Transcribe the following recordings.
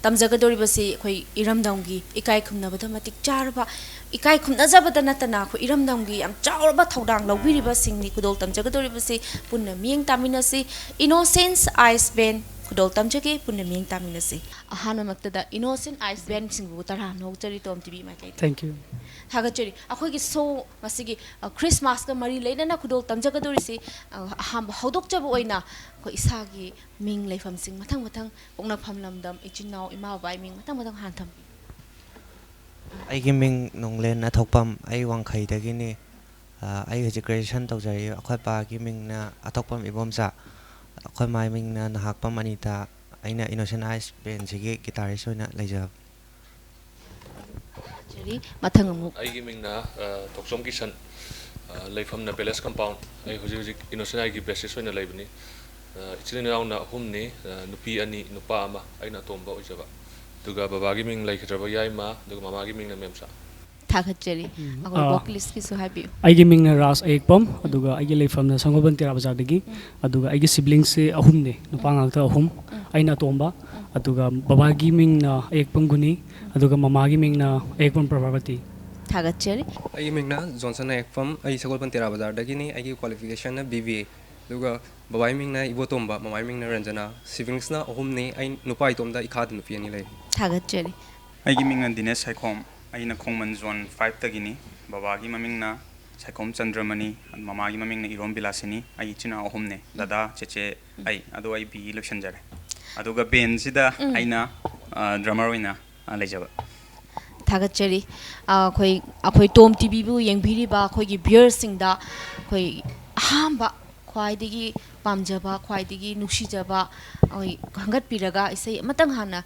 तमजगदोरिबसी अखोई इरमदमगी इकाई खुमनबद मतिक चारबा इकाई खुमनजबद नतना अखोई इरमदमगी याम चावरबा थौदांग लौबिरिबा सिंगनी खुदोल तमजगदोरिबसी पुन्ना मियंग तामिनसी इनोसेंस आइस बैन खुदोल तमजगे पुन्ना मियंग तामिनसी अहानमक्तदा इनोसेंट आइस बैन सिंगबु तरा नोचरी तोम टीवी माइकै थैंक यू थागचरी अखोई सो मसिगी क्रिसमस का मरी लेना खुदोल तमजगदोरिसी हौदोकजब ओइना अखोई इसागी मिंग लेफम सिंग मथंग मथंग पोंगना फमलमदम इचिनाव इमा बाई मिंग मथंग मथंग हानथम ꯑꯩꯒꯤ ꯃꯤꯡ ꯅꯣꯡꯂꯦꯟ ꯑꯊꯣꯛꯄꯝ ꯑꯩ ꯋꯥꯡꯈꯩꯗꯒꯤꯅꯤ ꯑꯩ ꯍꯧꯖꯤꯛ ꯒ꯭ꯔꯦꯖꯨꯑꯦꯁꯟ ꯇꯧꯖꯔꯤ ꯑꯩꯈꯣꯏ ꯄꯥꯒꯤ ꯃꯤꯡꯅ ꯑꯊꯣꯛꯄꯝ ꯏꯕꯣꯝꯆꯥ ꯑꯩꯈꯣꯏ ꯃꯥꯒꯤ ꯃꯤꯡꯅ ꯅꯍꯥꯛꯄꯝ ꯑꯅꯤꯇꯥ ꯑꯩꯅ ꯏꯅꯣꯁꯦꯟ ꯑꯥꯏꯁ ꯕꯦꯟꯁꯤꯒꯤ ꯒꯤꯇꯥꯔꯤꯁ ꯑꯣꯏꯅ ꯂꯩꯖꯕ ꯃꯊꯪ ꯑꯃꯨꯛ ꯑꯩꯒꯤ ꯃꯤꯡꯅ ꯇꯣꯛꯆꯣꯝ ꯀꯤꯁꯟ ꯂꯩꯐꯝꯅ ꯄꯦꯂꯦꯁ ꯀꯝꯄꯥꯎꯟ ꯑꯩ ꯍꯧꯖꯤꯛ ꯏꯅꯣꯁꯦꯟ ꯑꯥꯏꯒꯤ ꯕꯦꯁꯤꯁ ꯑꯣꯏꯅ ꯂꯩꯕꯅꯤ ꯏꯆꯤꯜ ꯏꯅꯥꯎꯅ ꯑꯍꯨꯝꯅꯤ ꯅꯨꯄꯤ ꯑꯅꯤ ꯅꯨꯄꯥ ꯑꯃ ꯑꯩꯅ ꯑꯇꯣꯝꯕ ꯑꯣꯏꯖꯕ ꯑꯗꯨꯒ ꯕꯕꯥꯒꯤ ꯃꯤꯡ ꯂꯩꯈꯤꯗ꯭ꯔꯕ ꯌꯥꯏꯃ ꯑꯗꯨꯒ ꯃꯃꯥꯒꯤ ꯃꯤꯡꯅ ꯃꯦꯝꯆꯥ थागचरी अगो वोकलिस्ट की सुहाबी आइगे मिंग रास एकपम अदुगा आइगे लेफम संगोबन तेरा बाजार दगी अदुगा आइगे सिबलिंग से अहुम ने नुपा ngakta अहुम आइना तोंबा अदुगा बाबागी मिंग ना एकपम गुनी अदुगा ममागी मिंग ना एकपम प्रभावती थागचरी आइगे मिंग ना जॉनसन एकपम आई संगोबन तेरा बाजार दगी नि आइगे क्वालिफिकेशन ना बीबीए अदुगा बाबाई मिंग ना इबो तोंबा ममाई मिंग ना रंजना सिबलिंग्स ना अहुम ने आई नुपा इतोमदा इखाद नुपी अनि ले थागचरी आइगे मिंग दिनेश साइखोम अना खोमन जोन 5 तगिनी बाबागी ममिंगना साइकोम चंद्रमणि ममागी ममिंगना इरोम बिलासिनी आई इचिना अहुमने दादा चेचे आई अदो आई बी इलेक्शन जरे अदुगा बेन सिदा आइना ड्रमर ओइना लेजबा थागचरी अखोई अखोई टोम टीवी बु यंगबिरिबा अखोई बियर सिंगदा अखोई अहांबा ख्वाइदिगी पामजबा ख्वाइदिगी नुक्सिजबा अखोई खंगत पिरगा इसै मतंग हाना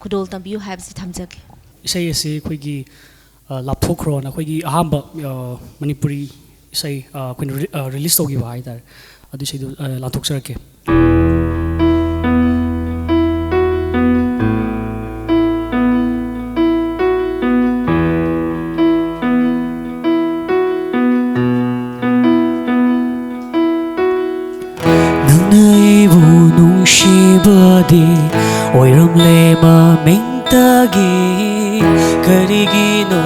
खुदोल तंबियु हाबसि थमजगे इसे ऐसे कोई की लापथोक्रो ना कोई की अहम मणिपुरी इसे कोई रिलीज होगी वहाँ इधर अदु इसे लाथोक्सर के नन्नाइबु नुंशिबदि ओइरमले ममिंगतगी Karigino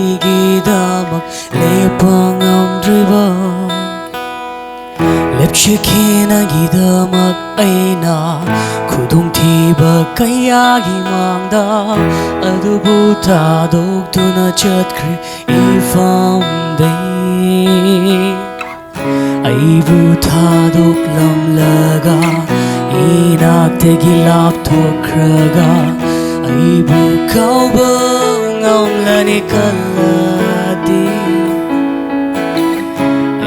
igidamak lepangam driba lepchikina gidamak aina kudung tiba kaya gimangda adubu tadok tuna chatkri ifam day aibu tadok lamlaga inak tegilap tokraga aibu kauba ngamlani kaladi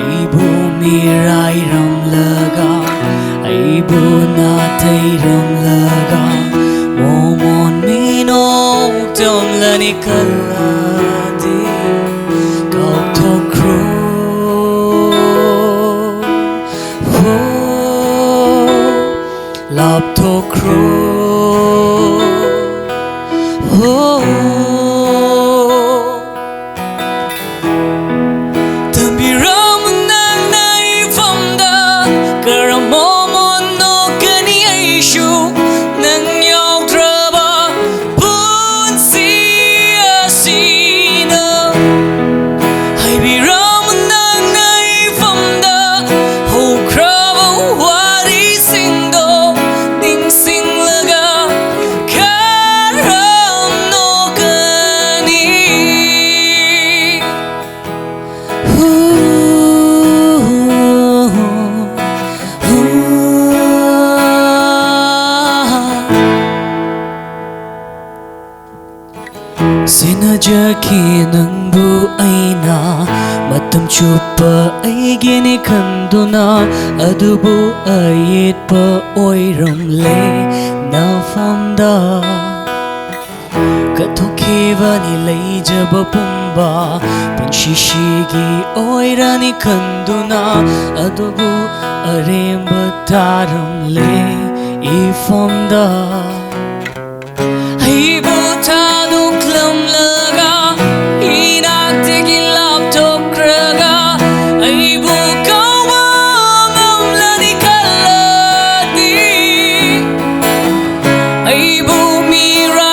aibu mirai ramlaga aibu natai ramlaga momon mino tomlani kaladi kau tokro lap tokro Sinajaki nangbu aina matam chupa aigini kanduna adubu ayit pa oiram le na famda katokiva ni leijaba pumba panshishigi oirani kanduna adubu aremba taram le ifamda aibu taduk lamlaga inak tegilap tokraga aibu kawa ngamlani kaladi aibu mira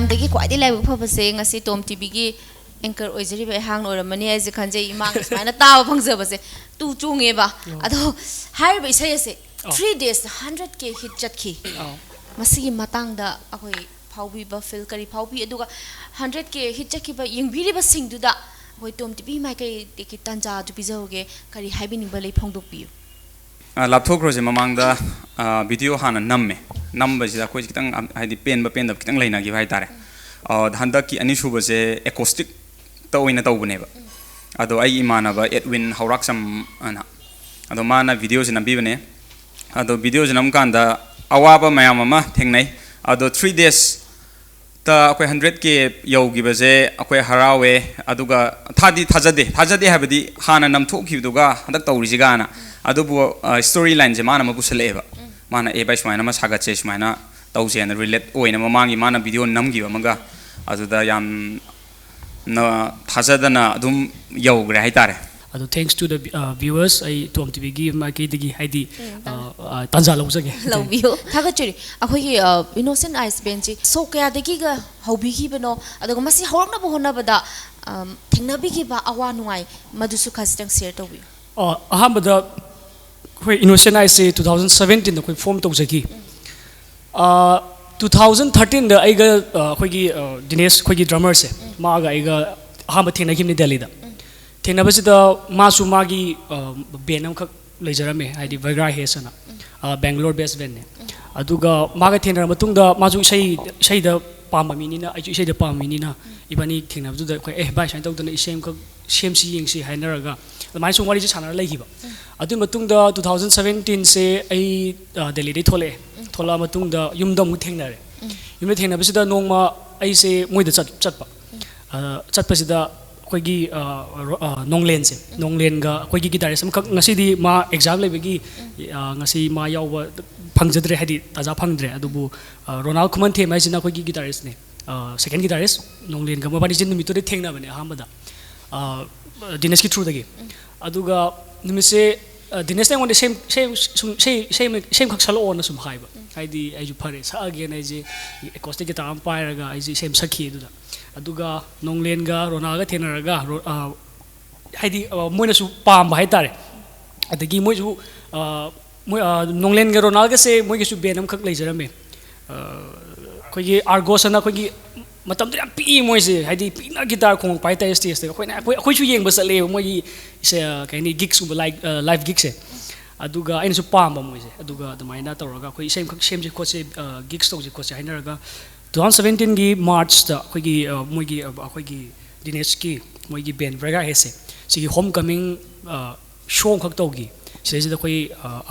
ꯃꯌꯥꯝꯗꯒꯤ ꯈ꯭ꯋꯥꯏꯗꯒꯤ ꯂꯥꯏꯕꯛ ꯐꯕꯁꯦ ꯉꯁꯤ ꯇꯣꯝ ꯇꯤꯚꯤꯒꯤ anchor ꯑꯣꯏꯖꯔꯤꯕ ꯑꯩꯍꯥꯛꯅ ꯑꯣꯏꯔꯝꯃꯅꯤ ꯍꯥꯏꯁꯦ ꯈꯟꯖꯩ ꯏꯃꯥꯡꯗ ꯁꯨꯃꯥꯏꯅ ꯇꯥꯕ ꯐꯪꯖꯕꯁꯦ ꯇꯨ ꯆꯣꯡꯉꯦꯕ ꯑꯗꯣ ꯍꯥꯏꯔꯤꯕ ꯏꯁꯩ ꯑꯁꯦ 3 days 100K ꯍꯤꯠ ꯆꯠꯈꯤ ꯃꯁꯤꯒꯤ ꯃꯇꯥꯡꯗ ꯑꯩꯈꯣꯏ ꯐꯥꯎꯕꯤꯕ ꯐꯤꯜ ꯀꯔꯤ ꯐꯥꯎꯕꯤ ꯑꯗꯨꯒ 100K ꯍꯤꯠ ꯆꯠꯈꯤꯕ ꯌꯦꯡꯕꯤꯔꯤꯕꯁꯤꯡꯗꯨꯗ ꯑꯩꯈꯣꯏ ꯇꯣꯝ ꯇꯤꯚꯤ ꯃꯥꯏꯀꯩꯗꯒꯤ ꯇꯥꯟꯖꯥꯗꯨ ꯄꯤꯖꯍꯧꯒꯦ ꯀꯔꯤ ꯍꯥꯏꯕꯤꯅꯤꯡꯕ ꯂꯩ ꯐꯣꯡꯗꯣꯛꯄꯤꯌꯨ ꯂꯥꯞꯊꯣꯛꯈ꯭ꯔꯣꯁꯦ ꯃꯃꯥꯡꯗ ꯚꯤꯗꯤꯑꯣ ꯍꯥꯟꯅ ꯅꯝꯃꯦ ꯅꯝꯕꯁꯤꯗ ꯑꯩꯈꯣꯏ ꯈꯤꯇꯪ ꯍꯥꯏꯗꯤ ꯄꯦꯟꯗꯕ ꯈꯤꯇꯪ ꯂꯩꯅꯈꯤꯕ ꯍꯥꯏꯇꯥꯔꯦ ꯍꯟꯗꯛꯀꯤ ꯑꯅꯤꯁꯨꯕꯁꯦ ꯑꯦꯀꯣꯁꯇꯤꯛꯇ ꯑꯣꯏꯅ ꯇꯧꯕꯅꯦꯕ ꯑꯗꯣ ꯑꯩ ꯏꯃꯥꯟꯅꯕ ꯑꯦꯗꯋꯤꯟ ꯍꯧꯔꯥꯛꯆꯝ ꯑꯅ ꯑꯗꯣ ꯃꯥꯅ ꯚꯤꯗꯤꯑꯣꯁꯦ ꯅꯝꯕꯤꯕꯅꯦ ꯑꯗꯣ ꯚꯤꯗꯤꯑꯣꯁꯦ ꯅꯝꯀꯥꯟꯗ ꯑꯋꯥꯕ ꯃꯌꯥꯝ ꯑꯃ ꯊꯦꯡꯅꯩ ꯑꯗꯣ 3 days ꯇ ꯑꯩꯈꯣꯏ 100K ꯌꯧꯈꯤꯕꯁꯦ ꯑꯩꯈꯣꯏ ꯍꯔꯥꯎꯋꯦ ꯑꯗꯨꯒ ꯊꯥꯖꯗꯦ ꯍꯥꯏꯕꯗꯤ ꯍꯥꯟꯅ ꯅꯝꯊꯣꯛꯈꯤꯕꯗꯨꯒ ꯍꯟꯗꯛ ꯇꯧꯔꯤꯁꯤꯒꯥꯅ ꯑꯗꯨꯕꯨ ꯁ꯭ꯇꯣꯔꯤ ꯂꯥꯏꯟꯁꯦ ꯃꯥꯅ ꯑꯃ ꯄꯨꯁꯜꯂꯛꯑꯦꯕ ꯃꯥꯅ ꯚꯥꯏ ꯁꯨꯃꯥꯏꯅ ꯑꯃ ꯁꯥꯒꯠꯁꯦ ꯁꯨꯃꯥꯏꯅ ꯇꯧꯁꯦꯅ ꯔꯤꯂꯦꯠ ꯑꯣꯏꯅ ꯃꯃꯥꯡꯒꯤ ꯃꯥꯅ ꯚꯤꯗꯤꯑꯣ ꯅꯝꯈꯤꯕ ꯑꯃꯒ ꯑꯗꯨꯗ ꯌꯥꯝꯅ ꯊꯥꯖꯗꯅ ꯑꯗꯨꯝ ꯌꯧꯈ꯭ꯔꯦ ꯍꯥꯏꯇꯥꯔꯦ ꯑꯗꯣ ꯊꯦꯡꯛꯁ ꯇꯨ ꯗ ꯚ꯭ꯌꯨꯋꯔꯁ ꯑꯩ ꯇꯣꯝ ꯇꯤꯚꯤꯒꯤ ꯃꯥꯏꯀꯩꯗꯒꯤ ꯍꯥꯏꯗꯤ ꯇꯥꯟꯖꯥ ꯂꯧꯖꯒꯦ ꯂꯧꯕꯤꯌꯨ ꯊꯥꯒꯠꯆꯔꯤ ꯑꯩꯈꯣꯏꯒꯤ ꯏꯅꯣꯁꯦꯟ ꯑꯥꯏꯁ ꯕꯦꯟꯁꯤ ꯁꯣ ꯀꯌꯥꯗꯒꯤꯒ ꯍꯧꯕꯤꯈꯤꯕꯅꯣ ꯑꯗꯨꯒ ꯃꯁꯤ ꯍꯧꯔꯛꯅꯕ ꯍꯣꯠꯅꯕꯗ ꯊꯦꯡꯅꯕꯤꯈꯤꯕ ꯑꯋꯥ ꯅꯨꯡꯉꯥꯏ ꯃꯗꯨꯁꯨ ꯈꯖꯤꯛꯇꯪ ꯁꯤꯌꯔ ꯇꯧꯕꯤꯌꯨ ꯑꯍꯥꯟꯕꯗ ꯑꯩꯈꯣꯏꯏꯅꯣꯁꯦꯟ ꯑꯥꯏꯁꯁꯦ 2017ꯗ ꯑꯩꯈꯣꯏ ꯐꯣꯔꯝ ꯇꯧꯖꯈꯤ 2013ꯗ ꯑꯩꯒ ꯑꯩꯈꯣꯏꯒꯤ ꯗꯤꯅꯦꯁ ꯑꯩꯈꯣꯏꯒꯤ ꯗ꯭ꯔꯃꯔꯁꯦ ꯃꯥꯒ ꯑꯩꯒ ꯑꯍꯥꯟꯕ ꯊꯦꯡꯅꯈꯤꯕꯅꯤ ꯗꯦꯜꯂꯤꯗ ꯊꯦꯡꯅꯕꯁꯤꯗ ꯃꯥꯁꯨ ꯃꯥꯒꯤ ꯕꯦꯟ ꯑꯃꯈꯛ ꯂꯩꯖꯔꯝꯃꯦ ꯍꯥꯏꯗꯤ ꯚꯥꯏꯒ꯭ꯔꯥ ꯍꯦꯁ ꯑꯅ ꯕꯦꯡꯒ꯭ꯂꯣꯔ ꯕꯦꯁ ꯕꯦꯟꯅꯦ ꯑꯗꯨꯒ ꯃꯥꯒ ꯊꯦꯡꯅꯔ ꯃꯇꯨꯡꯗ ꯃꯥꯁꯨ ꯏꯁꯩꯗ ꯄꯥꯝꯕ ꯃꯤꯅꯤꯅ ꯑꯩꯁꯨ ꯏꯁꯩꯗ ꯄꯥꯝꯕ ꯃꯤꯅꯤꯅ ꯏꯕꯥꯅꯤ ꯊꯦꯡꯅꯕꯗꯨꯗ ꯑꯩꯈꯣꯏ ꯚꯥꯏ ꯁꯨꯃꯥꯏꯅ ꯇꯧꯗꯅ ꯏꯁꯩ ꯑꯃꯈꯛ ꯁꯦꯝꯁꯤ ꯌꯦꯡꯁꯤ ꯍꯥꯏꯅꯔꯒ ꯑꯗꯨꯃꯥꯏꯅ ꯁꯨꯝ ꯋꯥꯔꯤꯁꯦ ꯁꯥꯟꯅꯔ ꯂꯩꯈꯤꯕ ꯑꯗꯨꯒꯤ ꯃꯇꯨꯡꯗ 2017ꯁꯦ ꯑꯩ ꯗꯦꯜꯂꯤꯗꯩ ꯊꯣꯛꯂꯛꯑ ꯃꯇꯨꯡꯗ ꯌꯨꯝꯗ ꯑꯃꯨꯛ ꯊꯦꯡꯅꯔꯦ ꯌꯨꯝꯗ ꯊꯦꯡꯅꯕꯁꯤꯗ ꯅꯣꯡꯃ ꯑꯩꯁꯦ ꯃꯣꯏꯗ ꯆꯠꯄꯁꯤꯗ ꯑꯩꯈꯣꯏꯒꯤ ꯅꯣꯡꯂꯦꯟꯒ ꯑꯩꯈꯣꯏꯒꯤ ꯒꯤꯇꯥꯔꯤꯁ ꯑꯃꯈꯛ ꯉꯁꯤꯗꯤ ꯃꯥ ꯑꯦꯛꯖꯥꯝ ꯂꯩꯕꯒꯤ ꯉꯁꯤ ꯃꯥ ꯌꯥꯎꯕ ꯐꯪꯖꯗ꯭ꯔꯦ ꯍꯥꯏꯗꯤ ꯇꯥꯖꯥ ꯐꯪꯗ꯭ꯔꯦ ꯑꯗꯨꯕꯨ ꯔꯣꯅꯥꯜ ꯈꯨꯃꯟꯊꯦꯝ ꯍꯥꯏꯁꯤꯅ ꯑꯩꯈꯣꯏꯒꯤ ꯒꯤꯇꯥꯔꯤꯁꯅꯦ ꯁꯦꯀꯦꯟ ꯒꯤꯇꯥꯔꯤꯁ ꯅꯣꯡꯂꯦꯟꯒ ꯃꯕꯥꯅꯤꯁꯦ ꯅꯨꯃꯤꯠꯇꯨꯗ ꯊꯦꯡꯅꯕꯅꯦ ꯑꯍꯥꯟꯕꯗ ꯗꯤꯅꯦꯁꯀꯤ ꯊ꯭ꯔꯨꯗꯒꯤ ꯑꯗꯨꯒ ꯅꯨꯃꯤꯠꯁꯦ ꯗꯤꯅꯦꯁꯅ ꯑꯩꯉꯣꯟꯗ ꯏꯁꯩꯈꯛ ꯁꯛꯂꯛꯑꯣꯅ ꯁꯨꯝ ꯍꯥꯏꯕ ꯍꯥꯏꯗꯤ ꯑꯩꯁꯨ ꯐꯔꯦ ꯁꯛꯑꯒꯦꯅ ꯑꯩꯁꯦ ꯑꯦꯀꯣꯁꯇꯤꯛ ꯒꯤꯇꯥꯔ ꯑꯃ ꯄꯥꯏꯔꯒ ꯑꯩꯁꯦ ꯏꯁꯩ ꯑꯃ ꯁꯛꯈꯤ ꯑꯗꯨꯗ ꯑꯗꯨꯒ ꯅꯣꯡꯂꯦꯟꯒ ꯔꯣꯅꯥꯜꯒ ꯊꯦꯡꯅꯔꯒ ꯍꯥꯏꯗꯤ ꯃꯣꯏꯅꯁꯨ ꯄꯥꯝꯕ ꯍꯥꯏꯇꯥꯔꯦ ꯑꯗꯒꯤ ꯃꯣꯏꯁꯨ ꯅꯣꯡꯂꯦꯟꯒ ꯔꯣꯅꯥꯜꯒꯁꯦ ꯃꯣꯏꯒꯤꯁꯨ ꯕꯦꯟ ꯑꯃꯈꯛ ꯂꯩꯖꯔꯝꯃꯦ ꯑꯩꯈꯣꯏꯒꯤ ꯑꯥꯔꯒꯣꯁ ꯑꯅ ꯑꯩꯈꯣꯏꯒꯤ ꯃꯇꯝꯗ ꯌꯥꯝ ꯄꯤꯛꯏ ꯃꯣꯏꯁꯦ ꯍꯥꯏꯗꯤ ꯄꯤꯛꯅ ꯒꯤꯇꯥꯔ ꯈꯣꯡꯉꯛꯄ ꯍꯥꯏꯇꯥꯔꯦ ꯁ꯭ꯇꯦꯖꯇ ꯑꯩꯈꯣꯏꯁꯨ ꯌꯦꯡꯕ ꯆꯠꯂꯦꯕ ꯃꯣꯏꯒꯤ ꯀꯩ ꯍꯥꯏꯅꯤ ꯒꯤꯛꯁꯀꯨꯝꯕ ꯂꯥꯏꯚ ꯒꯤꯛꯁꯦ ꯑꯗꯨꯒ ꯑꯩꯅꯁꯨ ꯄꯥꯝꯕ ꯃꯣꯏꯁꯦ ꯑꯗꯨꯒ ꯑꯗꯨꯃꯥꯏꯅ ꯇꯧꯔꯒ ꯑꯩꯈꯣꯏ ꯏꯁꯩ ꯑꯃꯈꯛ ꯁꯦꯝꯁꯤ ꯈꯣꯠꯁꯤ ꯒꯤꯛꯁ ꯇꯧꯁꯤ ꯈꯣꯠꯁꯤ ꯍꯥꯏꯅꯔꯒ 2017ꯒꯤ ꯃꯥꯔꯆꯇ ꯑꯩꯈꯣꯏꯒꯤ ꯗꯤꯅꯦꯁꯀꯤ ꯃꯣꯏꯒꯤ ꯕꯦꯟ ꯚꯥꯏꯒ꯭ꯔꯥ ꯍꯦꯁꯁꯦ ꯁꯤꯒꯤ ꯍꯣꯝ ꯀꯃꯤꯡ ꯁꯣ ꯑꯃꯈꯛ ꯇꯧꯈꯤ ꯁꯤꯗꯩꯁꯤꯗ ꯑꯩꯈꯣꯏ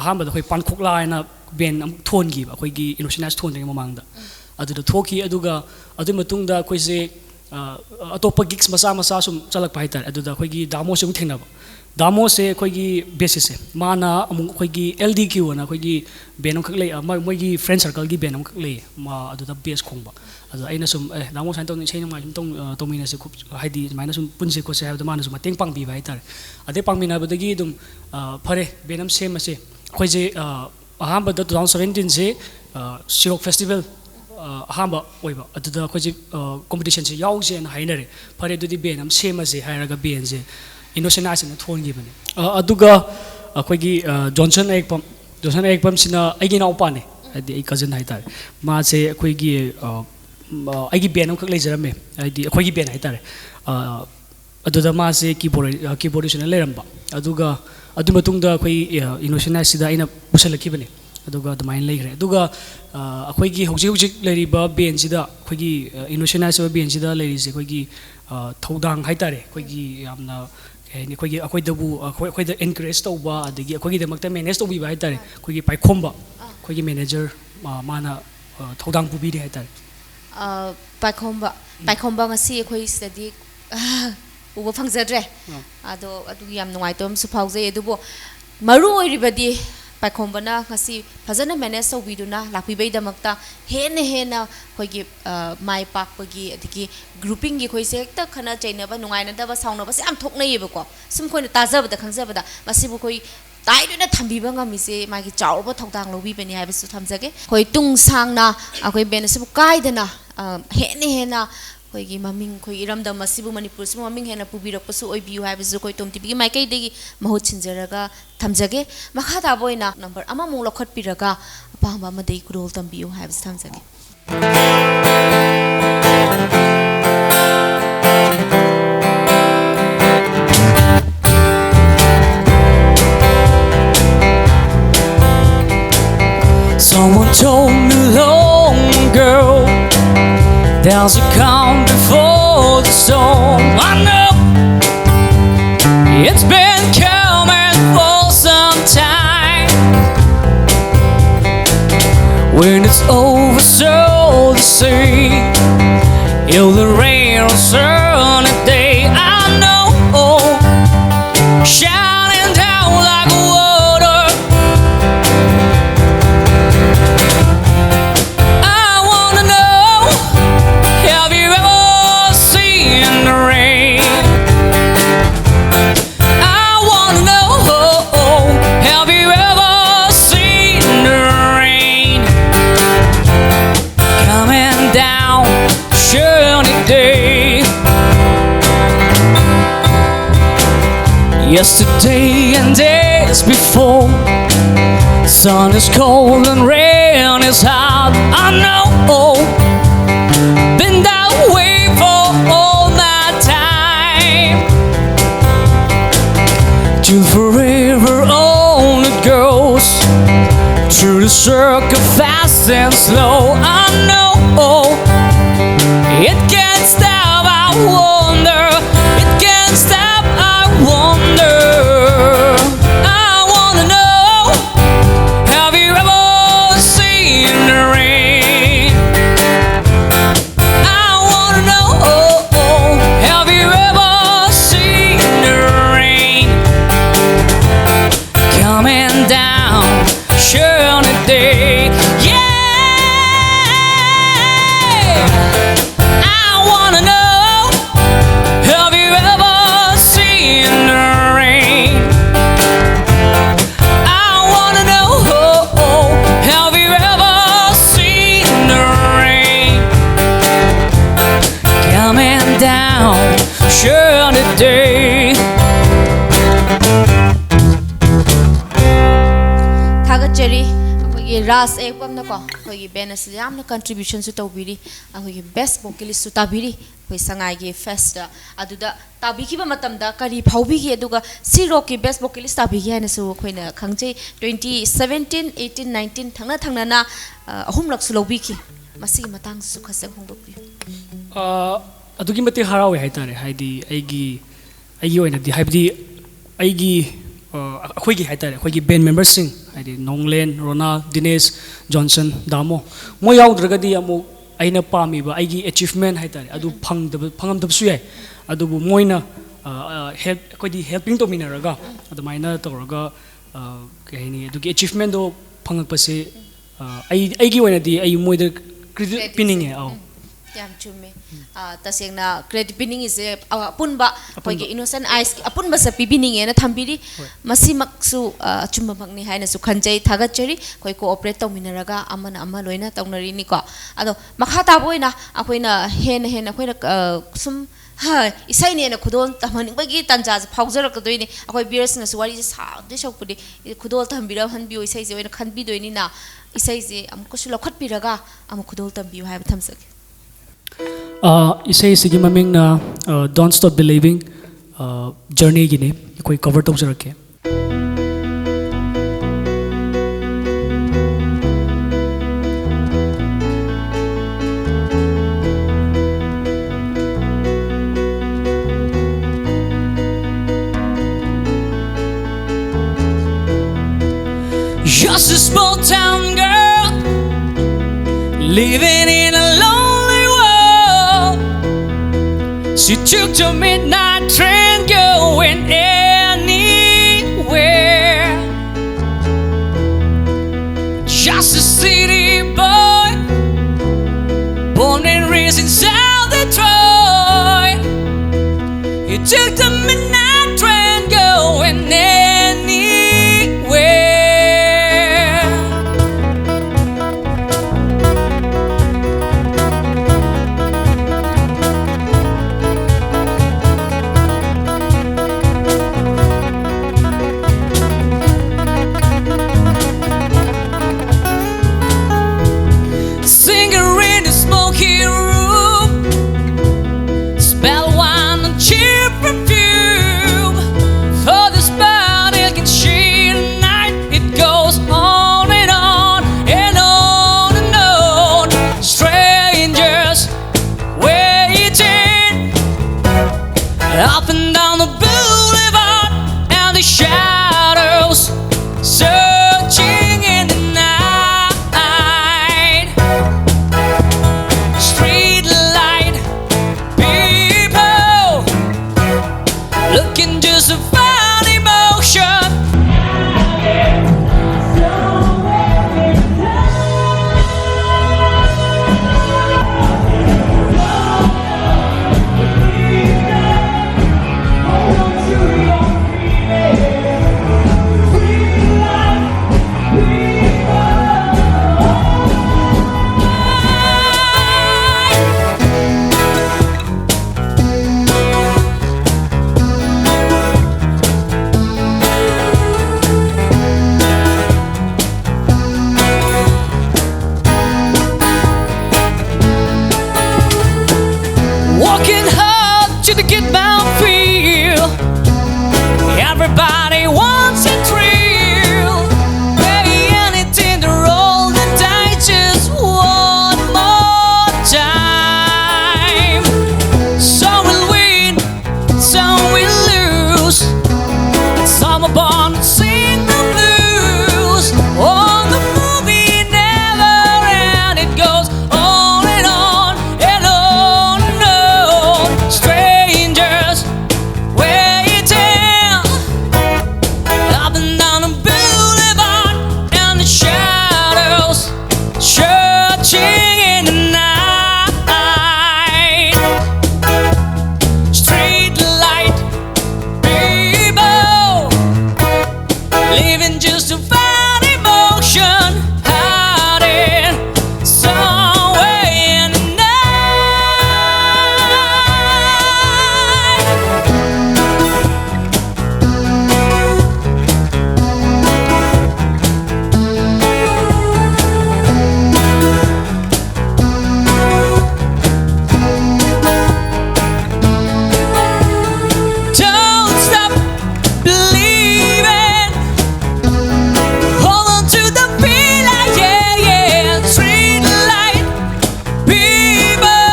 ꯑꯍꯥꯟꯕꯗ ꯑꯩꯈꯣꯏ ꯄꯥꯟꯈꯣꯛꯂꯥ ꯍꯥꯏꯅ ꯕꯦꯟ ꯑꯃꯨꯛ ꯊꯣꯟꯈꯤꯕ ꯑꯩꯈꯣꯏꯒꯤ ꯏꯅꯣꯁꯦꯟ ꯑꯥꯏꯁ ꯊꯣꯟꯗ꯭ꯔꯤꯉꯩ ꯃꯃꯥꯡꯗ ꯑꯗꯨꯗ ꯊꯣꯛꯈꯤ ꯑꯗꯨꯒ ꯑꯗꯨꯒꯤ ꯃꯇꯨꯡꯗ ꯑꯩꯈꯣꯏꯁꯦ ꯑꯇꯣꯞꯄ ꯒꯤꯛꯁ ꯃꯆꯥ ꯁꯨꯝ ꯆꯠꯂꯛꯄ ꯍꯥꯏꯇꯥꯔꯦ ꯑꯗꯨꯗ ꯑꯩꯈꯣꯏꯒꯤ ꯗꯥꯃꯣꯁꯦ ꯑꯃꯨꯛ ꯊꯦꯡꯅꯕ ꯗꯥꯃꯣꯁꯦ ꯑꯩꯈꯣꯏꯒꯤ ꯕꯦꯁꯤꯁꯁꯦ ꯃꯥꯅ ꯑꯃꯨꯛ ꯑꯩꯈꯣꯏꯒꯤ LDQ ꯑꯅ ꯑꯩꯈꯣꯏꯒꯤ ꯕꯦꯟ ꯑꯃꯈꯛ ꯂꯩ ꯃꯣꯏꯒꯤ ꯐ꯭ꯔꯦꯟ ꯁꯔꯀꯜꯒꯤ ꯕꯦꯟ ꯑꯃꯈꯛ ꯂꯩꯌꯦ ꯑꯗꯨꯗ ꯕꯦꯁ ꯈꯣꯡꯕ ꯑꯗꯨꯗ ꯑꯩꯅ ꯁꯨꯝ ꯗꯥꯃꯣ ꯁꯨꯃꯥꯏꯅ ꯇꯧꯅ ꯏꯁꯩ ꯅꯨꯡꯉꯥꯏ ꯁꯨꯝ ꯇꯧꯃꯤꯟꯅꯁꯦ ꯍꯥꯏꯗꯤ ꯁꯨꯃꯥꯏꯅ ꯁꯨꯝ ꯄꯨꯟꯁꯦ ꯈꯣꯠꯁꯦ ꯍꯥꯏꯕꯗ ꯃꯥꯅꯁꯨ ꯃꯇꯦꯡ ꯄꯥꯡꯕꯤꯕ ꯍꯥꯏꯇꯥꯔꯦ ꯑꯗꯩ ꯄꯥꯡꯃꯤꯟꯅꯕꯗꯒꯤ ꯑꯗꯨꯝ ꯐꯔꯦ ꯕꯦꯟ ꯑꯃ ꯁꯦꯝꯃꯁꯦ ꯑꯩꯈꯣꯏꯁꯦ ꯑꯍꯥꯟꯕꯗ 2017ꯁꯦ ꯁꯤꯔꯣꯛ ꯐꯦꯁꯇꯤꯚꯦꯜ ꯑꯍꯥꯟꯕ ꯑꯣꯏꯕ ꯑꯗꯨꯗ ꯑꯩꯈꯣꯏꯁꯦ ꯀꯣꯝꯄꯤꯇꯤꯁꯟꯁꯦ ꯌꯥꯎꯁꯦꯅ ꯍꯥꯏꯅꯔꯦ ꯐꯔꯦ ꯑꯗꯨꯗꯤ ꯕꯦꯟ ꯑꯃ ꯁꯦꯝꯃꯁꯦ ꯍꯥꯏꯔꯒ ꯕꯦꯟꯁꯦꯏꯅꯣꯁꯦꯟ ꯑꯥꯏꯁꯅ ꯊꯣꯟꯈꯤꯕꯅꯦ ꯑꯗꯨꯒ ꯑꯩꯈꯣꯏꯒꯤ ꯖꯣꯟꯁꯟ ꯑꯌꯦꯛꯄꯝꯁꯤꯅ ꯑꯩꯒꯤ ꯏꯅꯥꯎꯄꯥꯅꯦ ꯍꯥꯏꯗꯤ ꯑꯩ ꯀꯖꯟ ꯍꯥꯏꯇꯥꯔꯦ ꯃꯥꯁꯦ ꯑꯩꯈꯣꯏꯒꯤ ꯑꯩꯒꯤ ꯕꯦꯟ ꯑꯃꯈꯛ ꯂꯩꯖꯔꯝꯃꯦ ꯍꯥꯏꯗꯤ ꯑꯩꯈꯣꯏꯒꯤ ꯕꯦꯟ ꯍꯥꯏꯇꯥꯔꯦ ꯑꯗꯨꯗ ꯃꯥꯁꯦ ꯀꯤꯕꯣꯔꯗꯤꯁꯅ ꯂꯩꯔꯝꯕ ꯑꯗꯨꯒ ꯑꯗꯨ ꯃꯇꯨꯡꯗ ꯑꯩꯈꯣꯏ ꯏꯅꯣꯁꯦꯟ ꯑꯥꯏꯁꯁꯤꯗ ꯑꯩꯅ ꯄꯨꯁꯜꯂꯛꯈꯤꯕꯅꯦ ꯑꯗꯨꯒ ꯑꯗꯨꯃꯥꯏꯅ ꯂꯩꯈ꯭ꯔꯦ ꯑꯗꯨꯒ ꯑꯩꯈꯣꯏꯒꯤ ꯍꯧꯖꯤꯛ ꯂꯩꯔꯤꯕ ꯕꯦꯟꯁꯤꯗ ꯑꯩꯈꯣꯏꯒꯤ ꯏꯅꯣꯁꯦꯟ ꯑꯥꯏꯁ ꯑꯣꯏꯕ ꯕꯦꯟꯁꯤꯗ ꯂꯩꯔꯤꯁꯦ ꯑꯩꯈꯣꯏꯒꯤ ꯊꯧꯗꯥꯡ ꯍꯥꯏꯇꯥꯔꯦ ꯑꯩꯈꯣꯏꯒꯤ ꯌꯥꯝꯅ ꯀꯩ ꯍꯥꯏꯅꯤ ꯑꯩꯈꯣꯏꯗ ꯑꯦꯟꯀꯔꯦꯖ ꯇꯧꯕ ꯑꯗꯒꯤ ꯑꯩꯈꯣꯏꯒꯤꯗꯃꯛꯇ ꯃꯦꯅꯦꯖ ꯇꯧꯕꯤꯕ ꯍꯥꯏꯇꯥꯔꯦ ꯑꯩꯈꯣꯏꯒꯤ ꯄꯥꯏꯈꯣꯝꯕ ꯑꯩꯈꯣꯏꯒꯤ ꯃꯦꯅꯦꯖꯔ ꯃꯥꯅ ꯊꯧꯗꯥꯡ ꯄꯨꯕꯤꯔꯤ ꯍꯥꯏꯇꯥꯔꯦ ꯄꯥꯏꯈꯣꯝꯕ ꯉꯁꯤ ꯑꯩꯈꯣꯏ ꯁꯤꯗꯗꯤ ꯎꯕ ꯐꯪꯖꯗ꯭ꯔꯦ ꯑꯗꯣ ꯑꯗꯨꯒꯤ ꯌꯥꯝ ꯅꯨꯡꯉꯥꯏꯇꯕ ꯑꯃꯁꯨ ꯐꯥꯎꯖꯩ ꯑꯗꯨꯕꯨ ꯃꯔꯨ ꯑꯣꯏꯔꯤꯕꯗꯤ ꯄꯥꯏꯈꯣꯝꯕꯅ ꯉꯁꯤ ꯐꯖꯅ ꯃꯦꯅꯦꯖ ꯇꯧꯕꯤꯗꯨꯅ ꯂꯥꯛꯄꯤꯕꯩꯗꯃꯛꯇ ꯍꯦꯟꯅ ꯑꯩꯈꯣꯏꯒꯤ ꯃꯥꯏ ꯄꯥꯛꯄꯒꯤ ꯑꯗꯒꯤ ꯒ꯭ꯔꯨꯄꯤꯡꯒꯤ ꯑꯩꯈꯣꯏꯁꯦ ꯍꯦꯛꯇ ꯈꯠꯅ ꯆꯩꯅꯕ ꯅꯨꯡꯉꯥꯏꯅꯗꯕ ꯁꯥꯎꯅꯕꯁꯦ ꯌꯥꯝ ꯊꯣꯛꯅꯩꯌꯦꯕꯀꯣ ꯁꯨꯝ ꯑꯩꯈꯣꯏꯅ ꯇꯥꯖꯕꯗ ꯈꯪꯖꯕꯗ ꯃꯁꯤꯕꯨ ꯑꯩꯈꯣꯏ ꯇꯥꯏꯗꯨꯅ ꯊꯝꯕꯤꯕ ꯉꯝꯃꯤꯁꯦ ꯃꯥꯒꯤ ꯆꯥꯎꯔꯕ ꯊꯧꯗꯥꯡ ꯂꯧꯕꯤꯕꯅꯤ ꯍꯥꯏꯕꯁꯨ ꯊꯝꯖꯒꯦ ꯑꯩꯈꯣꯏ ꯇꯨꯡ ꯁꯥꯡꯅ ꯑꯩꯈꯣꯏ ꯕꯦꯟ ꯑꯁꯤꯕꯨ ꯀꯥꯏꯗꯅ hena hena ꯑꯩꯈꯣꯏꯒꯤ ꯃꯃꯤꯡ ꯑꯩꯈꯣꯏ ꯏꯔꯝꯗꯝ ꯑꯁꯤꯕꯨ ꯃꯅꯤꯄꯨꯔꯁꯤꯕꯨ ꯃꯃꯤꯡ ꯍꯦꯟꯅ ꯄꯨꯕꯤꯔꯛꯄꯁꯨ ꯑꯣꯏꯕꯤꯌꯨ ꯍꯥꯏꯕꯁꯨ ꯑꯩꯈꯣꯏ ꯇꯣꯝ ꯇꯤꯚꯤꯒꯤ ꯃꯥꯏꯀꯩꯗꯒꯤ ꯃꯍꯨꯠ ꯁꯤꯟꯖꯔꯒ ꯊꯝꯖꯒꯦ ꯃꯈꯥ ꯇꯥꯕ ꯑꯣꯏꯅ ꯅꯝꯕꯔ ꯑꯃꯃꯨꯛ ꯂꯧꯈꯠꯄꯤꯔꯒ ꯑꯄꯥꯝꯕ ꯑꯃꯗꯒꯤ ꯈꯨꯗꯣꯜ ꯇꯝꯕꯤꯌꯨ ꯍꯥꯏꯕꯁꯤ ꯊꯝꯖꯒꯦ Someone told me long ago there's a calm before the storm. I know it's been coming for some time. When it's over, so to say, it'll the rain on sunny day. I know, shining down like water. I wanna know, have you ever seen the rain? I wanna know, have you ever seen the rain coming down sunny day? Yesterday and days before, sun is cold and rain is hot. I know, been that way for all my time. Till forever on it goes, through the circle fast and slow. I know, it can't stop, I wonder, it can't stop, I wonder. I wanna know, have you ever seen the rain? I wanna know, have you ever seen the rain coming down sunny day? Yeah, I wanna know, have you ever seen the rain? I wanna know, have you ever seen the rain coming down sunny day? ꯊꯥꯒꯠꯆꯔꯤ ꯑꯩꯈꯣꯏꯒꯤ ꯔꯥꯁ ꯑꯦꯛꯄꯝꯅꯀꯣ ꯑꯩꯈꯣꯏꯒꯤ van ꯑꯁꯤꯗ ꯌꯥꯝꯅ ꯀꯟꯇ꯭ꯔꯤꯕ꯭ꯌꯨꯁꯟꯁꯨ ꯇꯧꯕꯤꯔꯤ ꯑꯩꯈꯣꯏꯒꯤ ꯕꯦꯁ ꯚꯣꯀꯦꯂꯤꯁꯁꯨ ꯇꯥꯕꯤꯔꯤ ꯑꯩꯈꯣꯏ ꯁꯉꯥꯏꯒꯤ ꯐꯦꯁꯇ ꯑꯗꯨꯗ ꯇꯥꯕꯤꯈꯤꯕ ꯃꯇꯝꯗ ꯀꯔꯤ ꯐꯥꯎꯕꯤꯒꯦ ꯑꯗꯨꯒ ꯁꯤ ꯔꯣꯛꯀꯤ ꯕꯦꯁ ꯚꯣꯀꯦꯂꯤꯁ ꯇꯥꯕꯤꯒꯦ ꯍꯥꯏꯅꯁꯨ ꯑꯩꯈꯣꯏꯅ ꯈꯪꯖꯩ 2017, 18, 19 ꯊꯪꯅ ꯊꯪꯅꯅ ꯑꯍꯨꯝꯂꯛꯁꯨ ꯂꯧꯕꯤꯈꯤ ꯃꯁꯤꯒꯤ ꯃꯇꯥꯡꯗꯁꯨ ꯈꯖꯤꯛ ꯍꯣꯡꯗꯣꯛꯄꯤꯌꯨ ꯑꯗꯨꯛꯀꯤ ꯃꯇꯤꯛ ꯍꯔꯥꯎꯋꯦ ꯍꯥꯏꯇꯥꯔꯦ ꯍꯥꯏꯗꯤ ꯑꯩꯒꯤ ꯑꯣꯏꯅꯗꯤ ꯍꯥꯏꯕꯗꯤ ꯑꯩꯒꯤ ꯑꯩꯈꯣꯏꯒꯤ ꯍꯥꯏꯇꯥꯔꯦ ꯑꯩꯈꯣꯏꯒꯤ ꯕꯦꯟ ꯃꯦꯝꯕꯔꯁꯤꯡ ꯍꯥꯏꯗꯤ ꯅꯣꯡꯂꯦꯟ ꯔꯣꯅꯥꯜ ꯗꯤꯅꯦꯁ ꯖꯣꯟꯁꯟ ꯗꯥꯃꯣ ꯃꯣꯏ ꯌꯥꯎꯗ꯭ꯔꯒꯗꯤ ꯑꯃꯨꯛ ꯑꯩꯅ ꯄꯥꯝꯃꯤꯕ ꯑꯩꯒꯤ ꯑꯦꯆꯤꯞꯃꯦꯟ ꯍꯥꯏꯇꯥꯔꯦ ꯑꯗꯨ ꯐꯪꯉꯝꯗꯕꯁꯨ ꯌꯥꯏ ꯑꯗꯨꯕꯨ ꯃꯣꯏꯅ ꯑꯩꯈꯣꯏꯗꯤ ꯍꯦꯜꯄꯤꯡ ꯇꯧꯃꯤꯟꯅꯔꯒ ꯑꯗꯨꯃꯥꯏꯅ ꯇꯧꯔꯒ ꯀꯩ ꯍꯥꯏꯅꯤ ꯑꯗꯨꯒꯤ ꯑꯦꯆꯤꯞꯃꯦꯟꯗꯣ ꯐꯪꯉꯛꯄꯁꯦ ꯑꯩꯒꯤ ꯑꯣꯏꯅꯗꯤ ꯑꯩ ꯃꯣꯏꯗ ꯀ꯭ꯔꯦꯗꯤꯠ ꯄꯤꯅꯤꯡꯉꯦ ꯌꯥꯝ ꯆꯨꯝꯃꯦ ꯇꯁꯦꯡꯅ ꯀ꯭ꯔꯦꯗꯤꯠ ꯄꯤꯅꯤꯡꯉꯤꯁꯦ ꯑꯄꯨꯟꯕ ꯑꯩꯈꯣꯏꯒꯤ ꯏꯅꯣꯁꯦꯟ ꯑꯥꯏꯁ ꯑꯄꯨꯟꯕꯁꯦ ꯄꯤꯕꯤꯅꯤꯡꯉꯦꯅ ꯊꯝꯕꯤꯔꯤ ꯃꯁꯤꯃꯛꯁꯨ ꯑꯆꯨꯝꯕꯃꯛꯅꯤ ꯍꯥꯏꯅꯁꯨ ꯈꯟꯖꯩ ꯊꯥꯒꯠꯆꯔꯤ ꯑꯩꯈꯣꯏ ꯀꯣꯑꯣꯄꯔꯦꯠ ꯇꯧꯃꯤꯟꯅꯔꯒ ꯑꯃꯅ ꯑꯃ ꯂꯣꯏꯅ ꯇꯧꯅꯔꯤꯅꯤꯀꯣ ꯑꯗꯣ ꯃꯈꯥ ꯇꯥꯕ ꯑꯣꯏꯅ ꯑꯩꯈꯣꯏꯅ ꯍꯦꯟꯅ ꯑꯩꯈꯣꯏꯅ ꯁꯨꯝ ꯏꯁꯩꯅꯦꯅ ꯈꯨꯗꯣꯜ ꯇꯝꯍꯟꯅꯤꯡꯕꯒꯤ ꯇꯥꯟꯖꯥꯁꯦ ꯐꯥꯎꯖꯔꯛꯀꯗꯣꯏꯅꯤ ꯑꯩꯈꯣꯏ ꯕꯤꯌꯔꯁꯤꯡꯅꯁꯨ ꯋꯥꯔꯤꯁꯦ ꯁꯥꯗꯣꯏ ꯁꯔꯨꯛꯄꯨꯗꯤ ꯈꯨꯗꯣꯜ ꯇꯝꯕꯤꯔꯍꯟꯕꯤꯌꯨ ꯏꯁꯩꯁꯦ ꯑꯣꯏꯅ ꯈꯟꯕꯤꯗꯣꯏꯅꯤꯅ ꯏꯁꯩꯁꯦ ꯑꯃꯨꯛꯀꯁꯨ ꯂꯧꯈꯠꯄꯤꯔꯒ ꯑꯃꯨꯛ ꯈꯨꯗꯣꯜ ꯇꯝꯕꯤꯌꯨ ꯍꯥꯏꯕ ꯊꯝꯖꯒꯦ ꯏꯁꯩꯁꯤꯒꯤ ꯃꯃꯤꯡꯅ ꯗꯣꯟꯠ ꯁ꯭ꯇꯣꯞ ꯕꯤꯂꯤꯚꯤꯡ ꯖꯔꯅꯤꯒꯤꯅꯤ ꯑꯩꯈꯣꯏ ꯀꯚꯔ ꯇꯧꯖꯔꯛꯀꯦ Just a small town girl living in a lonely world. She took the midnight train going anywhere. Just a city boy born and raised in South Detroit. He took the midnight train going anywhere. living just to find emotion. Walking hard to the get-bound feel. Everybody wants a thrill. Pay anything to roll the dice just one more time. Some will win, some will lose. Some are born to sing the blues. Oh, the movie never ends. It goes on and on and on and on. Strangers waiting up and down the boulevard, and the shadows searching in the night. Street light people living just to find emotion, hiding somewhere in the night. Don't stop believing. Hold on to the feeling, yeah, yeah. Street light people.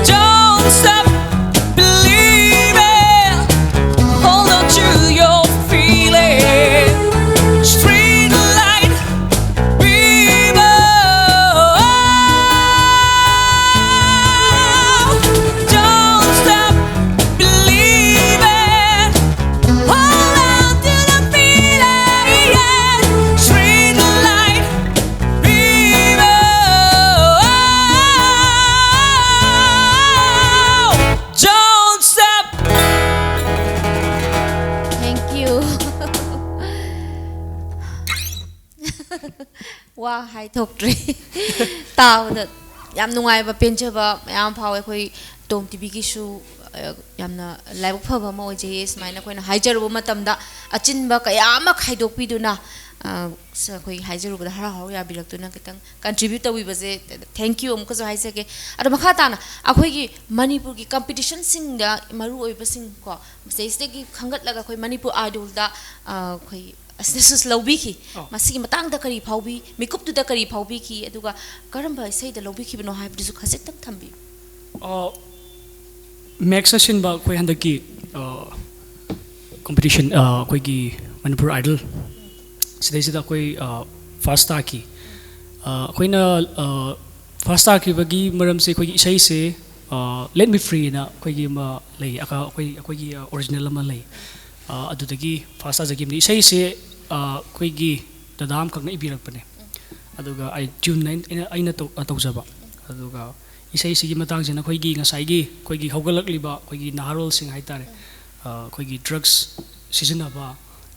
Don't stop believing. Hold on to your feeling. Street light people. Don't stop believing. Hold on to the feeling, yeah. Street light people. Don't stop. Thank you. Wow, hai thoktre. Tao da yam nungai ba penjaba yam phawe khoi Tom TV ki su yamna live phaba mo je ismaina khoina haijaru matamda achinba kayama khaidok piduna sa khoi haijaru da hara haw ya bilaktuna kitang contribute tawi baje. Thank you amka jo haisake ado makha tana akhoi gi Manipur gi competition sing da maru oi basing ko stage gi khangat laga khoi Manipur idol da khoi asnesus lobby ki masigi matang da kari phaubi makeup tu da kari phaubi ki aduga karamba sei da lobby ki bino hai bisu khasik tak thambi Max Asinba koi handaki competition koi gi Manipur Idol sidai sida koi first star ki koi na first star ki bagi maram se koi isai se let me free na koi gi ma lei aka koi gi original ma lei adudagi first star jagi isai se koi gi dadam kang na ibirak pane aduga I June 9 aina to tawjaba aduga isai sigi matang jena khoi gi ngasai gi khoi gi haugalak liba khoi gi naharol sing haitare khoi gi drugs season ba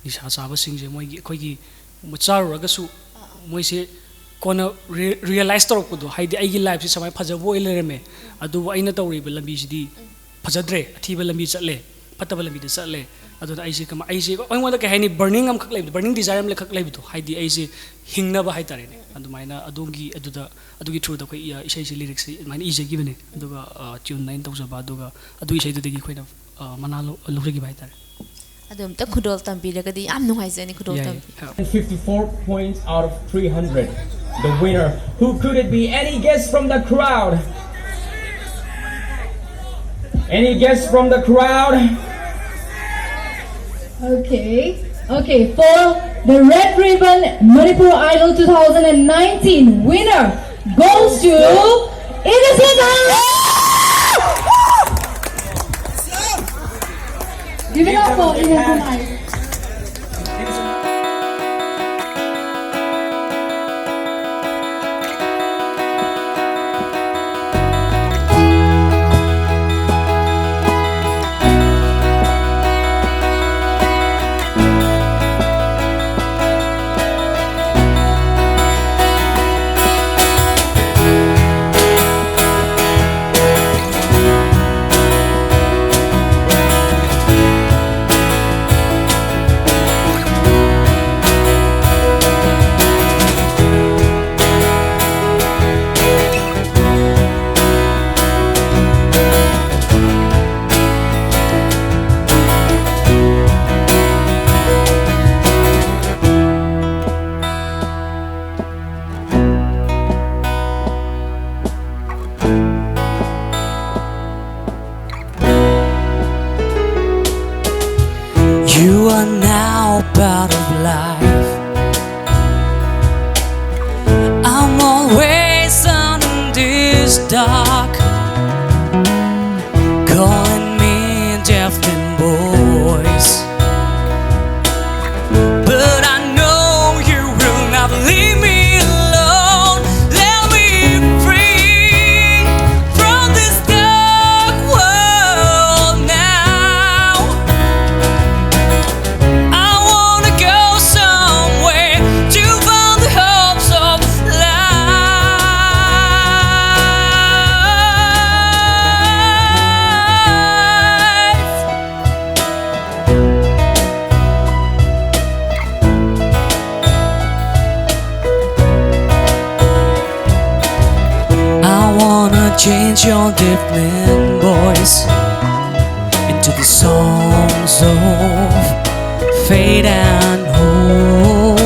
nisha chaba sing je moi gi khoi gi muchar raga su moi se kona realize torok pudo haidi ai gi life se samai phajabo ilereme adu aina tawri ba lambi sidi phajadre athiba lambi chatle pataba lambi da chatle adu ai se kama ai se oi wanda ka haini burning am khak lebi burning desire am le khak lebi to haidi ai se hingna ba haitare ne adu maina adungi aduda adugi through da koi isai se lyrics maina ije gi bane aduga tune 9 tawjaba aduga adu isai du degi khoina mana lo gi ba haitare adum ta khudol tambi daga di am nungai jani khudol tambi 54 points out of 300. The winner, who could it be? Any guess from the crowd? Any guess from the crowd? Okay, for the Red Ribbon Manipur Idol 2019 winner goes to Innocent. for event tonight. You are now part of life. I'm always on this dark, calling me deafening voice. But I know you will not leave me alone. Let me free from this dark world now. I wanna go somewhere to find the hopes of life. I wanna change your deafening voice into the songs of fate and hope.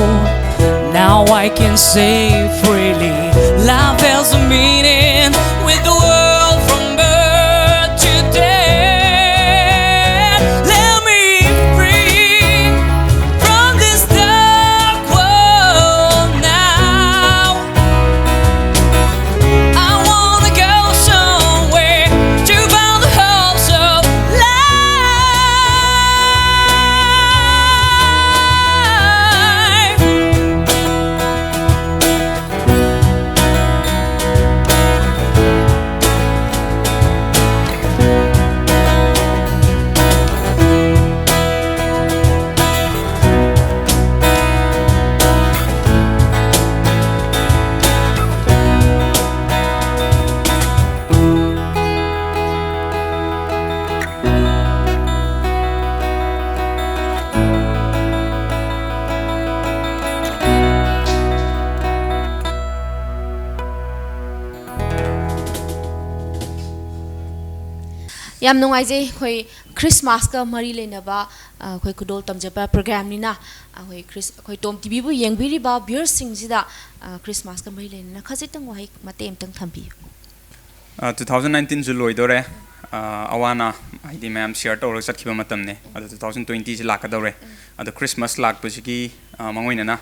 Now I can say freely, life has a meaning with the world from birth to death. Let me free from this dark world now. I wanna go somewhere to find the hopes of yam nungaijai khoi Christmas ka mari lenaba khoi kudol tamjaba program ni na khoi Tom TV bu yengbiri ba viewers sing sida Christmas ka mari lena khajitang wai matem tang thambi 2019 July dore awana ID ma'am share to sak khiba matam ne 2020 ji lakadore ado Christmas lak bujigi mangoina na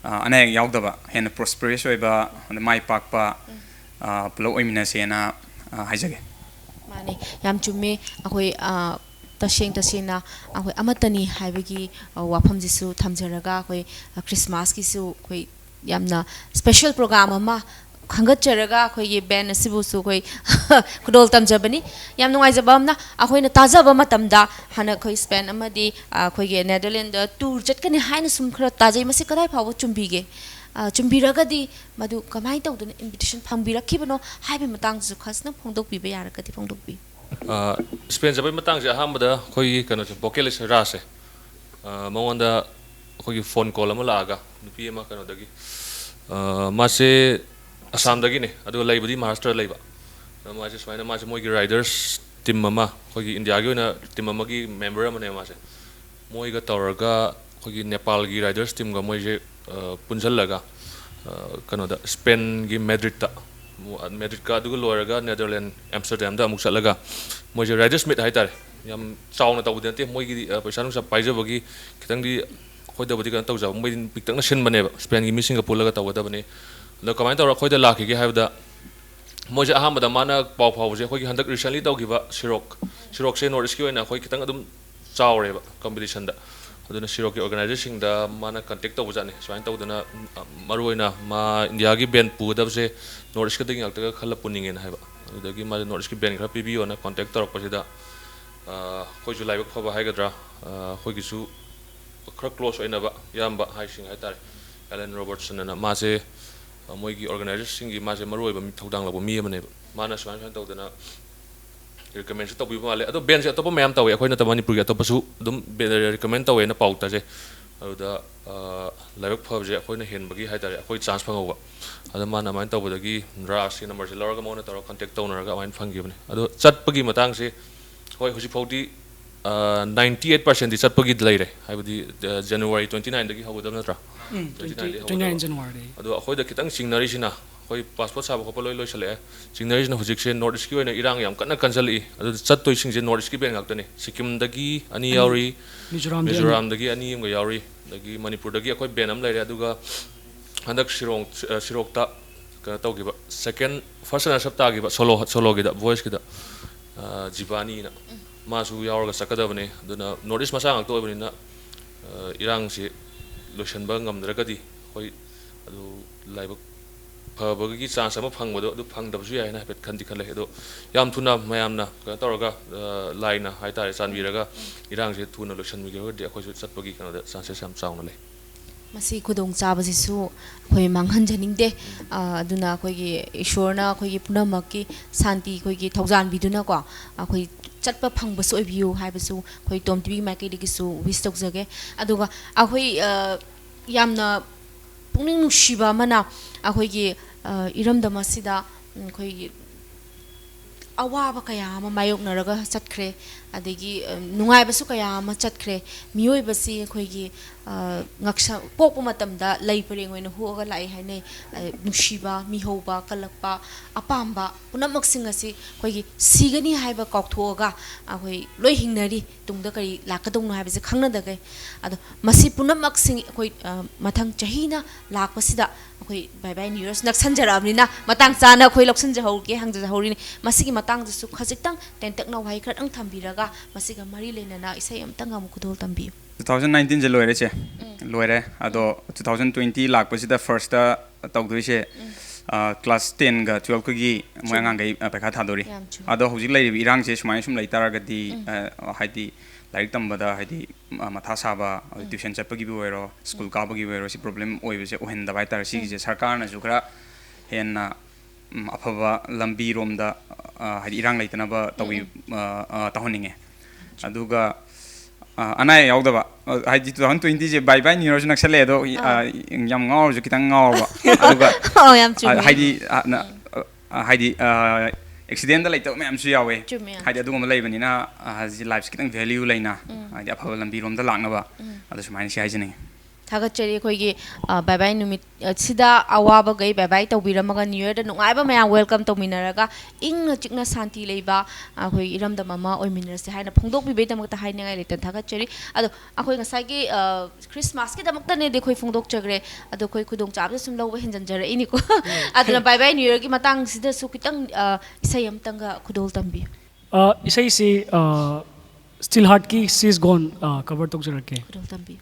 ana yaudaba hen prosperous oiba mai pakpa pulo oimina sena haijage mani yam chumme akhoi tasena akhoi amatani haibagi wafam jisu thamjaraga akhoi Christmas ki su khoi yamna special program ama khangat charaga akhoi ye band asibu su khoi kudol tamjabani yam nungai jabamna akhoi na tajaba matamda hana khoi Spain amadi akhoi ge Netherlands tour jatkani haina sum khara tajai masi kadai phawo chumbige chumbiragadi madu kamai tawduna invitation phangbirakibano haibe matang ju khasna phongdokbiba yarakati phongdokbi Spain jabai matang ja hamada khoi kano vocalist rase mongonda khoi phone call ama laga nupi ama kano dagi mase Assam dagi ne adu laibadi Maharashtra laiba mase swaina mase moi gi riders team ama khoi gi India gi na team ama gi member ama ne mase moi ga tawraga khoi gi Nepal gi riders team ga moi je punjal laga kano da Spain gi Madrid ka adu loraga Netherlands Amsterdam da amuk salaga moi je riders meet hai tare yam chawna tawdente moi gi paisa nu sa paija bagi kitang di khoi da bodi kan tawja moi piktang na shin bane Spain gi missing ga pulaga tawda bane lo kamai tawra khoi da lakhi gi haibda moi je aham da mana paw paw je khoi gi handak recently tawgiba Sirok se north ki oina khoi kitang adum chaure ba competition da aduna siro ki organization da mana contact to bujani swain to dana maruina ma india gi ben pu da se north ka ding akta khala puningen haiba adagi ma north ki ben khra pbi ona contact torok pasida khoi ju laibak khoba haigadra khoi gi su khra close oina ba yamba haising haitare Alan Robertson na ma se moi gi organization gi ma se maroi ba mi thodang la bo mi amane mana swain to dana recommend to bi male ado ben se to pa mayam tawe khoina ta manipur ga to pasu dum recommend tawe na pauta je aduda laibak phab je khoina hen bagi haitare khoi chance phangoba ada mana main to bodagi ras ki number se lorga mona to contact to na ga main phangi bane ado chat pagi matang se khoi hosi phodi 98% di chat pagi lai re haibadi January 29 dagi hawdam natra 29 January ado khoi da kitang singnari sina khoi passport sa ko loi loi chale singnari na hujik se north east ki oina irang yam kana kanjali ado chat toi sing je north east ki ben ngak tani sikkim dagi ani yauri mizoram dagi ani am ga yauri dagi manipur dagi khoi ben am lai re aduga handak sirokta ka tawgiba second first na sapta giba solo gida voice gida jibani na masu yaurga sakadabane duna north east masang to ibani na irang si lotion ba ngamdragadi hoi adu laiba phabagi chance ama phangbodo adu phangdabsu yai na pet khandi khale edo yam thuna mayamna ka tawraga laina haitare chanbiraga irang se thuna lotion mi ge de khoi su chatpagi kana da chances am chauna le masi khudong chaba sisu khoi manghan janing de aduna khoi gi ishorna khoi gi punamaki santi khoi gi thaujan biduna ko khoi chatpa phangba so view haibasu khoi tom tv mai kai digisu wish tok jage aduga khoi yamna pungning nushiba mana khoi gi iram damasida khoi gi awaba kaya ama mayok naraga chatkre adegi nungai basu kaya ama chatkre mioi basi khoi gi ngaksa pokpa matamda lai pareng oina huaga lai haine nushiba mihoba kalakpa apamba punamak sing asi khoi gi sigani haiba kokthoga khoi loi hingnari tungda kari lakadong no haiba se khangna dagai ado masi punamak sing khoi mathang chahina lakpasida khoi bye bye new years naksan jarabnina matang chana khoi loksan jahauke hangja jahaurini masigi matang su khajitang tentak na wai khrat ang thambiraga masiga mari lenana isai amtang am kudol tambi 2019 je loire che loire ado 2020 lakpasida first ta tawdoi se class 10 ga 12 ko gi moyang ngai pekha thadori ado hojik lai irang se sumai sum lai taragadi haidi like तंबदा हाइदी मथा साबा tuition चपगी भी होरो school काबगी होरो सी problem ओइबसे ओहन दबाइ तार सी जे सरकार न जुखरा हेन अफबा लंबी रोमदा हाइदी इरांग लाइतनबा तवी तहनिंगे अदुगा अनाय यावदबा हाइदी 2020 जे बाय बाय न्यू इयर नक्सले दो यम ngawr ju kitang ngawr ba aduga हाइदी हाइदी accident da laito ma'am su yawe haidi adu ngom lai bani na haji lives kitang value laina haidi apha lambi rom da langna ba adu sumai si haijini thagachari khoi gi bye bye numit sida awaba gai bye bye tawbiramaga new year da nungai ba maya welcome tawminaraga ingna chikna santi leiba khoi iram da mama oiminarse haina phongdok bi bedam ta haina ngai letan thagachari adu akhoi ngasai gi christmas ki damak ta ne de khoi phongdok chagre adu khoi khudong chab sum lowa henjan jara ini ko aduna bye bye new year gi matang sida su kitang isai amtanga khudol tambi isai si still heart ki she's gone cover tok jarake khudol tambi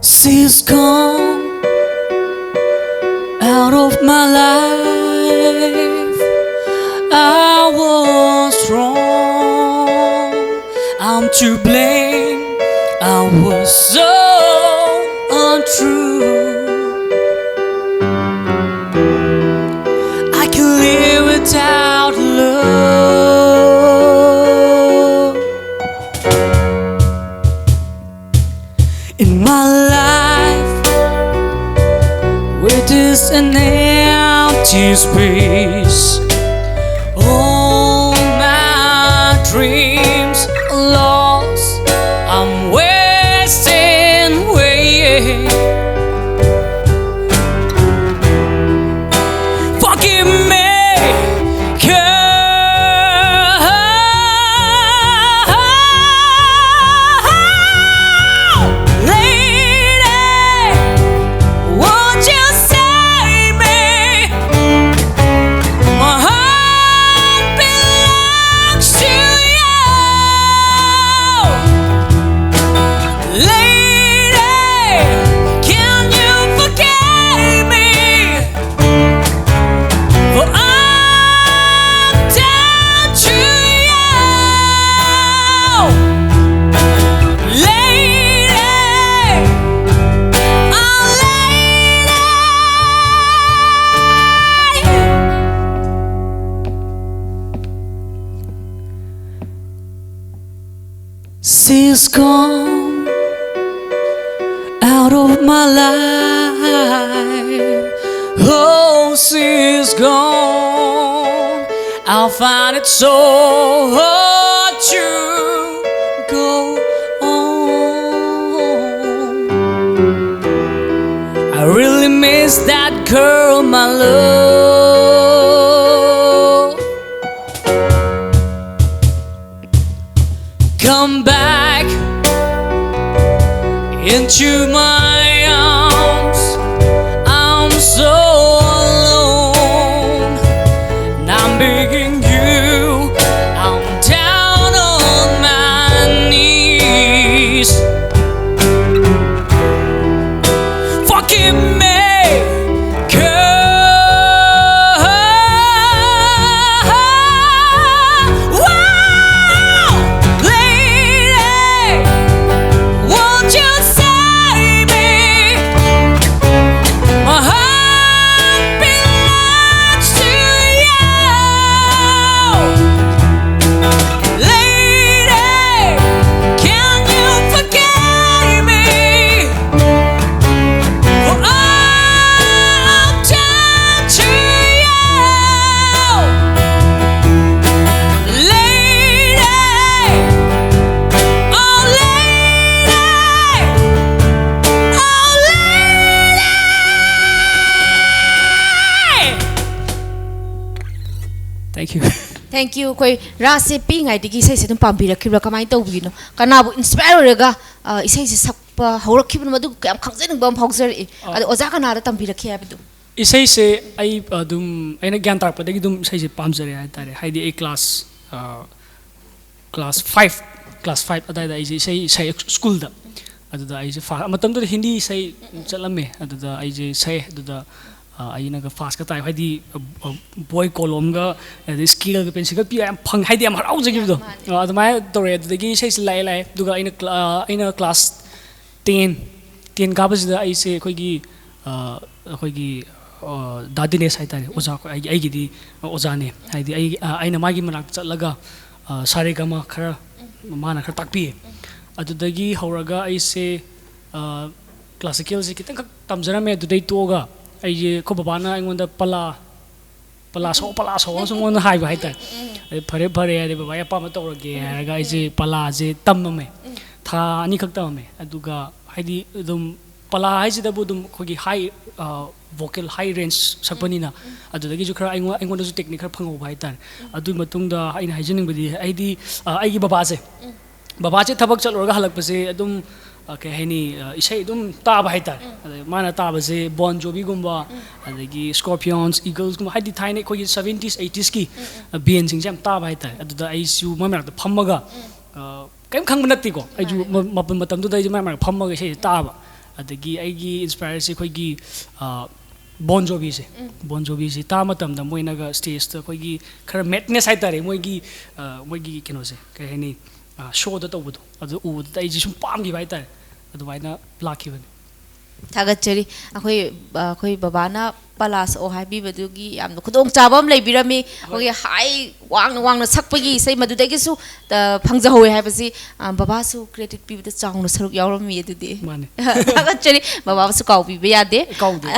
She's gone out of my life. I was wrong. I'm to blame. I was so untrue. I can live without love. In my life, with this an empty space, all my dreams are lost. I'm wasting away. Forgive me, she's gone out of my life. Oh, she's gone. I'll find it so hard to go on. I really miss that girl, my love. Come back into my arms. I'm so alone, and I'm begging you. I'm down on my knees. Forgive me, Thank you. Thank you. Koi rase pi ngai digi sai se dum pambira khibra kamai to bino. Kana bu inspire rega isai se sakpa haurak khibna madu kam khangjen bam phaujer e. Adu oja kana da tambira khia bidu. Isai se ai dum aina gyan tar pa dagi dum isai se pamjare hai tare. Haidi a class 5 adai da isai school da. Adu da isai fa matam to Hindi isai chalame adu da isai sai adu da aina ga fast ka tai haidi boy column ga the skill ga pencil ga pi am phang haidi am harau jagi do adu mai tore adu dagi sai lai lai duga aina class 10 ga bas da ai se khoi gi dadine sai tare oja ko ai gi di oja ne haidi ai aina magi manak chatlaga sare ga ma khara mana khara takpi adu dagi hauraga ai se classical se kitang tamjara me adu dai toga ai ko babana ingonda pala so so ngon hai ba hai ta phare ade baba ya pa ma to ge ga ai pala je tam me tha ani khak ta me aduga haidi dum pala hai da bu dum khogi high vocal high range sakpani na adu dagi ju khara ingonda ju technique khara phango ba hai ta adu matung da aina haijening badi aidi ai gi baba je thabak chalorga halak pa se adum ke hani isai dum ta ba hai ta mana ta ba je Bon Jovi gumba adagi Scorpions Eagles gumba haidi thaine khogi 70s 80s ki band sing jam ta ba hai ta adu da ai su ma mak da phammaga kaim khang banati ko ai ju mapun matam du dai ma mak phammaga sei ta ba adagi ai gi inspire se khogi Bon Jovi se ta matam da moina ga stage ta khogi khara madness hai ta re moi gi kino se ke hani show da to adu u da ai ji sum pam gi bai ta adu vai na lucky ban थागतचरी अखोई बाबाना पलास ओ हाइबीबदुगी यामनो खुदोंग चाबम लेबिरमी ओगे high वांग वांग सकपगी सै मदुदगिसु फंगजहोय हाइबसी बाबासु credit पीबद चाउनो सरुक यावरमी अदुदी माने थागतचरी बाबासु काउबीबे यादे काउदे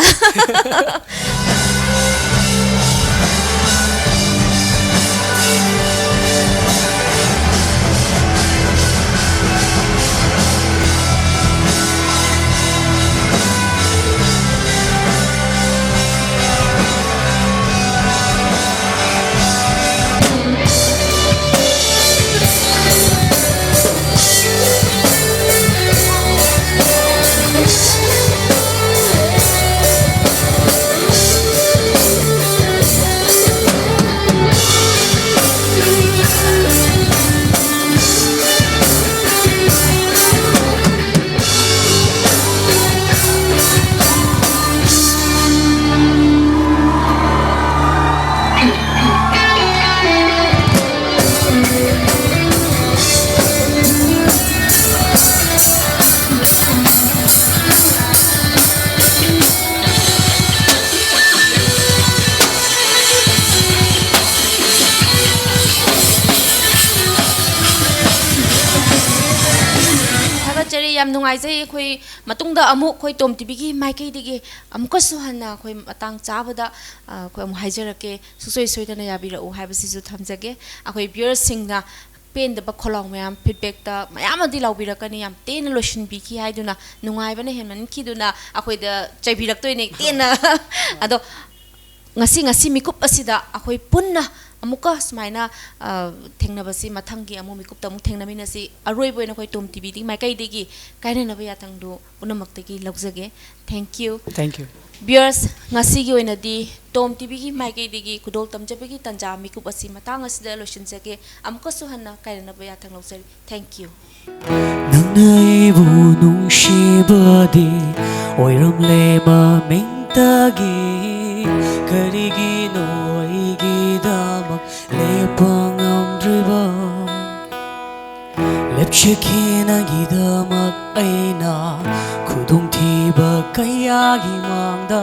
थागतचरी याम नुंगाइजै अखोई मतुंगदा अमुक खोई Tomé TV की माइकैदिगी अमुकसु हन्ना अखोई मतंग चाबदा अखोई अमु हाइजरके सुसोई सोइदना याबिरउ हाइबसिसु थमजगे अखोई व्यूअर्स सिंगना पेंदबा खोलाव मैम फीडबैकता मैमदी लाउबिरकनी याम तेन लोशनबिकी हाइदुना नुंगाइबना हेमनखिदुना अखोइदा चैबिरक्तोइने तेना अदो ngasi ngasi mikup asida akhoi punna amuka smaina thengnabasi mathanggi amu mikup tamu thengnaminasi aroi boina khoi tom tv ding mai kai degi kaina na baya tangdu punamakta gi lagjage thank you viewers ngasi gi oina di tom tv gi mai kai degi kudol tamjabegi tanja mikup asi matang asida lotion jage amuka suhanna kaina na baya tang lagjari thank you nanai bu nungshibadi oiram lema mingtagi karigino aigidamak lepangamdriba lepchikina gidamak aina khudung thiba kayagi mangda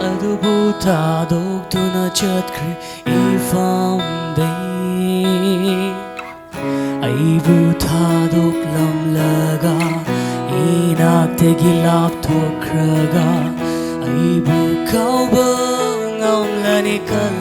adubu thadoktuna chatkri ifamde aibu thadok lamlaga inaktegi lapthokraga aibu kauba ngamlani kal